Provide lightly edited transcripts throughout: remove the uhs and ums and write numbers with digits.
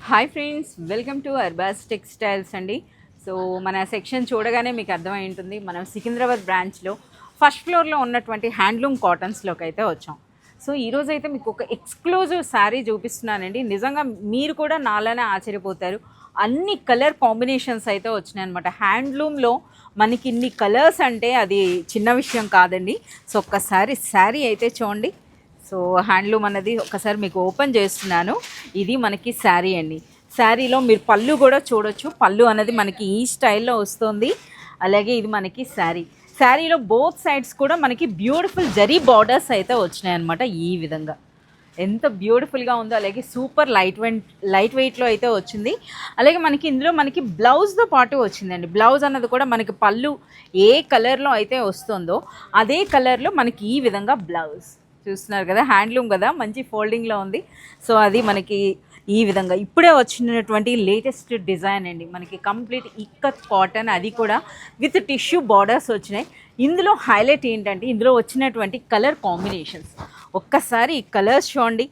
Hi friends, welcome to Arbaz textiles అండి. So మన section చూడగానే మీకు అర్థమై ఉంటుంది. మనం సికింద్రాబాద్ బ్రాంచ్లో ఫస్ట్ ఫ్లోర్లో ఉన్నటువంటి హ్యాండ్లూమ్ కాటన్స్లోకి అయితే వచ్చాం. సో ఈరోజు అయితే మీకు ఒక ఎక్స్క్లూజివ్ శారీ చూపిస్తున్నానండి. నిజంగా మీరు కూడా నాలానే ఆశ్చర్యపోతారు. అన్ని కలర్ కాంబినేషన్స్ అయితే వచ్చినాయి అనమాట. హ్యాండ్లూమ్లో మనకి ఇన్ని కలర్స్ అంటే అది చిన్న విషయం కాదండి. సో ఒక్కసారి శారీ అయితే చూడండి. సో హ్యాండ్లూమ్ అన్నది ఒకసారి మీకు ఓపెన్ చేస్తున్నాను. ఇది మనకి శారీ అండి. శారీలో మీరు పళ్ళు కూడా చూడొచ్చు. పళ్ళు అనేది మనకి ఈ స్టైల్లో వస్తుంది. అలాగే ఇది మనకి శారీలో బోత్ సైడ్స్ కూడా మనకి బ్యూటిఫుల్ జరీ బార్డర్స్ అయితే వచ్చినాయి అనమాట. ఈ విధంగా ఎంత బ్యూటిఫుల్గా ఉందో. అలాగే సూపర్ లైట్ వెయిట్లో అయితే వచ్చింది. అలాగే మనకి ఇందులో మనకి బ్లౌజ్తో పాటు వచ్చిందండి. బ్లౌజ్ అన్నది కూడా మనకి పళ్ళు ఏ కలర్లో అయితే వస్తుందో అదే కలర్లో మనకి ఈ విధంగా బ్లౌజ్ చూస్తున్నారు కదా. హ్యాండ్లూమ్ కదా, మంచి ఫోల్డింగ్లో ఉంది. సో అది మనకి ఈ విధంగా ఇప్పుడే వచ్చినటువంటి లేటెస్ట్ డిజైన్ అండి. మనకి కంప్లీట్ ఇక్కత్ కాటన్, అది కూడా విత్ టిష్యూ బార్డర్స్ వచ్చినాయి. ఇందులో హైలైట్ ఏంటంటే ఇందులో వచ్చినటువంటి కలర్ కాంబినేషన్స్. ఒక్కసారి ఈ కలర్స్ చూడండి.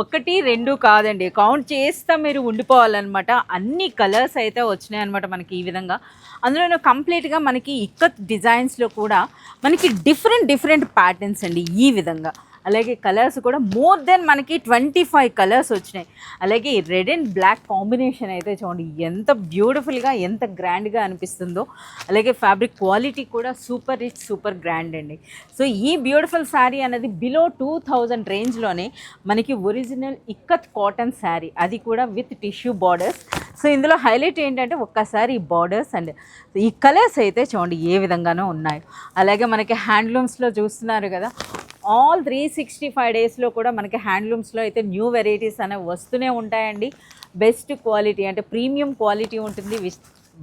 1, 2 కాదండి, కౌంట్ చేస్తా మీరు ఉండిపోవాలన్నమాట. అన్ని కలర్స్ అయితే వచ్చినాయి అనమాట మనకి ఈ విధంగా. అందులో కంప్లీట్గా మనకి ఇక్కత్ డిజైన్స్లో కూడా మనకి డిఫరెంట్ ప్యాటర్న్స్ అండి ఈ విధంగా. అలాగే కలర్స్ కూడా మోర్ దెన్ మనకి 25 కలర్స్ వచ్చినాయి. అలాగే రెడ్ అండ్ బ్లాక్ కాంబినేషన్ అయితే చూడండి ఎంత బ్యూటిఫుల్గా, ఎంత గ్రాండ్గా అనిపిస్తుందో. అలాగే ఫ్యాబ్రిక్ క్వాలిటీ కూడా సూపర్ రిచ్, సూపర్ గ్రాండ్ అండి. సో ఈ బ్యూటిఫుల్ శారీ అనేది బిలో 2000 రేంజ్లోనే మనకి ఒరిజినల్ ఇక్కత్ కాటన్ శారీ, అది కూడా విత్ టిష్యూ బార్డర్స్. సో ఇందులో హైలైట్ ఏంటంటే ఒక్కసారి ఈ బార్డర్స్ అండ్ ఈ కలర్స్ అయితే చూడండి ఏ విధంగానో ఉన్నాయి. అలాగే మనకి హ్యాండ్లూమ్స్లో చూస్తున్నారు కదా, ఆల్ 365 డేస్లో కూడా మనకి హ్యాండ్లూమ్స్లో అయితే న్యూ వెరైటీస్ అనేవి వస్తూనే ఉంటాయండి. బెస్ట్ క్వాలిటీ అంటే ప్రీమియం క్వాలిటీ ఉంటుంది,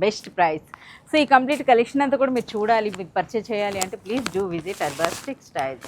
బెస్ట్ ప్రైస్. సో ఈ కంప్లీట్ కలెక్షన్ అంతా కూడా మీరు చూడాలి, మీకు పర్చేస్ చేయాలి అంటే please do visit Arbaz textiles.